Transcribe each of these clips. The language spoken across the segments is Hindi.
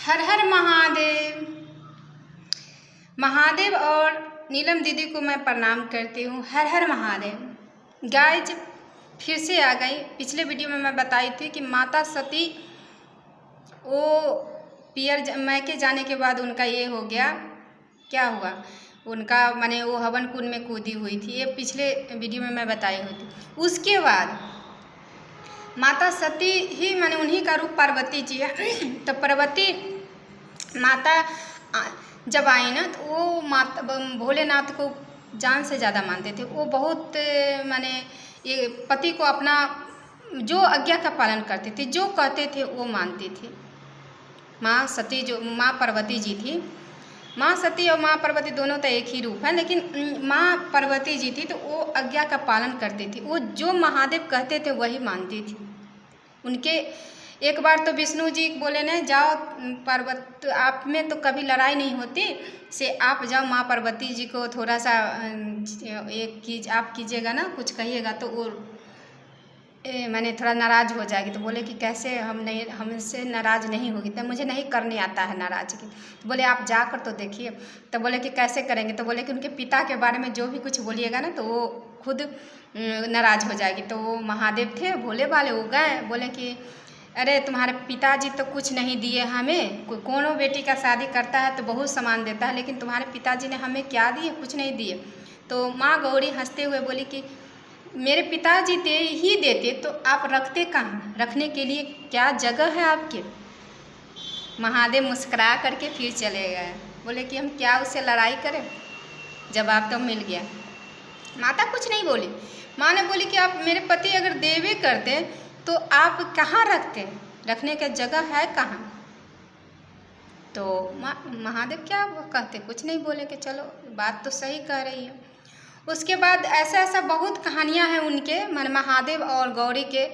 हर हर महादेव। महादेव और नीलम दीदी को मैं प्रणाम करती हूँ। हर हर महादेव। गाइज फिर से आ गई। पिछले वीडियो में मैं बताई थी कि माता सती वो पियर मैके जाने के बाद उनका ये हो गया, क्या हुआ उनका, माने वो हवन कुंड में कूदी हुई थी। ये पिछले वीडियो में मैं बताई हुई थी। उसके बाद माता सती ही माने उन्हीं का रूप पार्वती जी है। तो पार्वती माता जब आई ना तो वो माता भोलेनाथ को जान से ज़्यादा मानते थे। वो बहुत माने ये पति को अपना जो आज्ञा का पालन करते थे, जो कहते थे वो मानती थी। माँ सती जो माँ पार्वती जी थी, माँ सती और माँ पार्वती दोनों तो एक ही रूप है, लेकिन माँ पार्वती जी थी तो वो आज्ञा का पालन करती थी। वो जो महादेव कहते थे वही मानती थी। उनके एक बार तो विष्णु जी बोले ना, जाओ पार्वती आप में तो कभी लड़ाई नहीं होती, से आप जाओ माँ पार्वती जी को थोड़ा सा एक आप कीजिएगा ना, कुछ कहिएगा तो वो मैंने थोड़ा नाराज़ हो जाएगी। तो बोले कि कैसे, हमसे नाराज़ नहीं होगी, तो मुझे नहीं करने आता है नाराज़गी। तो बोले आप जाकर तो देखिए। तो बोले कि कैसे करेंगे। तो बोले कि उनके पिता के बारे में जो भी कुछ बोलिएगा ना तो वो खुद नाराज़ हो जाएगी। तो वो महादेव थे भोले वाले, वो गए बोले कि अरे तुम्हारे पिताजी तो कुछ नहीं दिए हमें, कौनों बेटी का शादी करता है तो बहुत सामान देता है, लेकिन तुम्हारे पिताजी ने हमें क्या दिए, कुछ नहीं दिए। तो माँ गौरी हंसते हुए बोली कि मेरे पिताजी दे ही देते तो आप रखते कहाँ, रखने के लिए क्या जगह है आपके। महादेव मुस्कुरा करके फिर चले गए। बोले कि हम क्या उससे लड़ाई करें, जवाब तो मिल गया। माता कुछ नहीं बोली। माँ ने बोली कि आप मेरे पति अगर देवे करते तो आप कहाँ रखते, रखने का जगह है कहाँ। तो महादेव क्या कहते, कुछ नहीं बोले कि चलो बात तो सही कह रही है। उसके बाद ऐसा बहुत कहानियाँ हैं उनके, मन महादेव और गौरी के।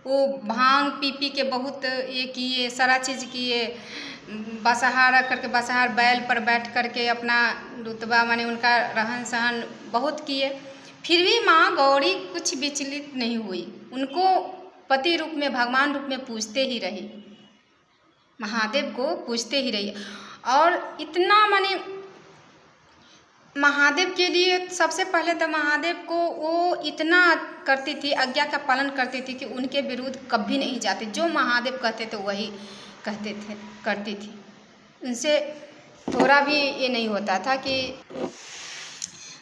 वो भांग पी पी के बहुत ये किए, सारा चीज़ किए, बसहा रख करके बसहार बैल पर बैठ करके अपना रुतबा माने उनका रहन सहन बहुत किए। फिर भी माँ गौरी कुछ विचलित नहीं हुई, उनको पति रूप में भगवान रूप में पूजते ही रही, महादेव को पूजते ही रही। और इतना माने महादेव के लिए सबसे पहले तो महादेव को वो इतना करती थी, आज्ञा का पालन करती थी कि उनके विरुद्ध कभी नहीं जाती। जो महादेव कहते थे वही कहते थे, करती थी। उनसे थोड़ा भी ये नहीं होता था कि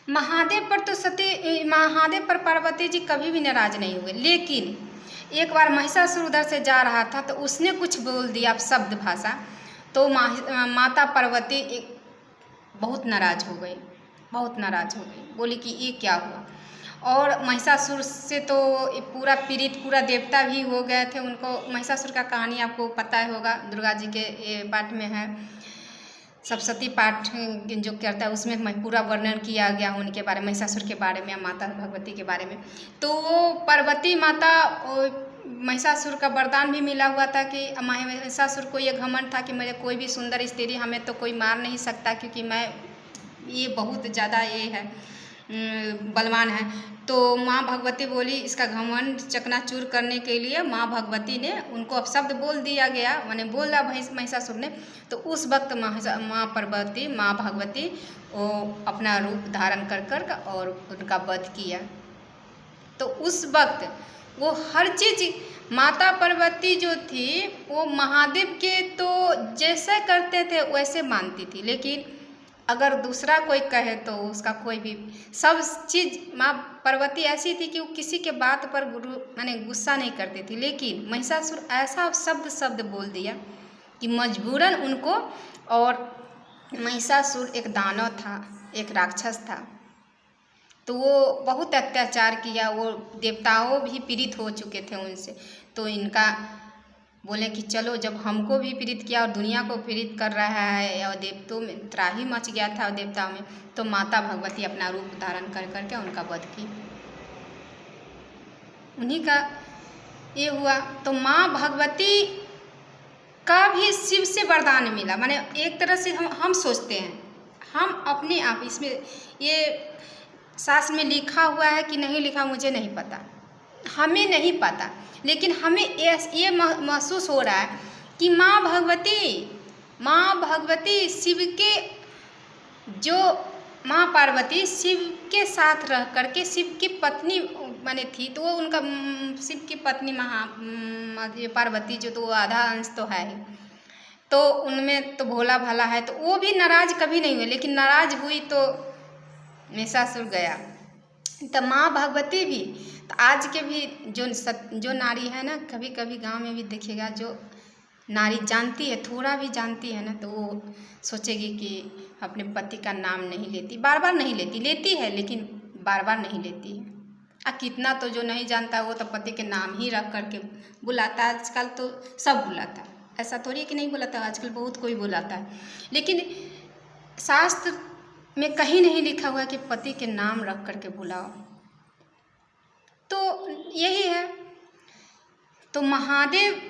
महादेव पर तो महादेव पर पार्वती जी कभी भी नाराज नहीं हुए। लेकिन एक बार महिषासुर उधर से जा रहा था तो उसने कुछ बोल दिया शब्द भाषा, तो माता पार्वती बहुत नाराज हो गई, बहुत नाराज हो गई। बोली कि ये क्या हुआ। और महिषासुर से तो पूरा पीड़ित, पूरा देवता भी हो गए थे। उनको महिषासुर का कहानी आपको पता होगा, दुर्गा जी के ये पाठ में है, सप्तशती पाठ जो करता है उसमें पूरा वर्णन किया गया उनके बारे में, महिषासुर के बारे में, माता भगवती के बारे में। तो वो पार्वती माता महिषासुर का वरदान भी मिला हुआ था कि महिषासुर को ये घमंड था कि मेरे कोई भी सुंदर स्त्री हमें तो कोई मार नहीं सकता, क्योंकि मैं ये बहुत ज़्यादा ये है बलवान है। तो माँ भगवती बोली, इसका घमंड चकनाचूर करने के लिए माँ भगवती ने उनको अब शब्द बोल दिया गया, माने बोला महिषासुर ने। तो उस वक्त माँ पार्वती, माँ भगवती वो अपना रूप धारण कर और उनका वध किया। तो उस वक्त वो हर चीज़ माता पार्वती जो थी वो महादेव के तो जैसे करते थे वैसे मानती थी। लेकिन अगर दूसरा कोई कहे तो उसका कोई भी सब चीज़, माँ पार्वती ऐसी थी कि वो किसी के बात पर माने गुस्सा नहीं करती थी। लेकिन महिषासुर ऐसा शब्द बोल दिया कि मजबूरन उनको, और महिषासुर एक दानव था, एक राक्षस था, तो वो बहुत अत्याचार किया। वो देवताओं भी पीड़ित हो चुके थे उनसे। तो इनका बोले कि चलो, जब हमको भी पीड़ित किया और दुनिया को पीड़ित कर रहा है और देवताओं में त्राही मच गया था, देवताओं में, तो माता भगवती अपना रूप धारण करके उनका वध की। उन्हीं का ये हुआ। तो माँ भगवती का भी शिव से वरदान मिला। माने एक तरह से हम सोचते हैं, हम अपने आप इसमें ये शास्त्र में लिखा हुआ है कि नहीं लिखा मुझे नहीं पता, हमें नहीं पता, लेकिन हमें ये महसूस हो रहा है कि माँ भगवती माँ भगवती शिव के जो माँ पार्वती शिव के साथ रह करके शिव की पत्नी माने थी, तो वो उनका शिव की पत्नी ये पार्वती जो, तो वो आधा अंश तो है ही, तो उनमें तो भोला भाला है, तो वो भी नाराज कभी नहीं हुई, लेकिन नाराज हुई तो महिषासुर गया। तो माँ भगवती भी, तो आज के भी जो नारी है ना, कभी कभी गांव में भी देखिएगा, जो नारी जानती है, थोड़ा भी जानती है ना, तो वो सोचेगी कि अपने पति का नाम नहीं लेती, बार बार नहीं लेती, लेती है लेकिन बार बार नहीं लेती है। कितना तो जो नहीं जानता वो तो पति के नाम ही रख करके बुलाता है। आजकल तो सब बुलाता है, ऐसा थोड़ी है कि नहीं बुलाता, आजकल बहुत कोई बुलाता है, लेकिन शास्त्र में कहीं नहीं लिखा हुआ है कि पति के नाम रख करके बुलाओ। तो यही है, तो महादेव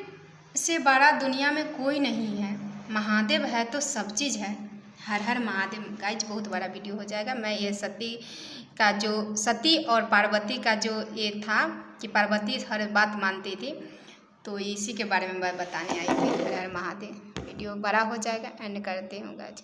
से बड़ा दुनिया में कोई नहीं है। महादेव है तो सब चीज़ है। हर हर महादेव। गाइज बहुत बड़ा वीडियो हो जाएगा। मैं ये सती और पार्वती का जो ये था कि पार्वती हर बात मानती थी, तो इसी के बारे में मैं बताने आई थी। हर हर महादेव। वीडियो बड़ा हो जाएगा, एंड करते हूँ गाइज।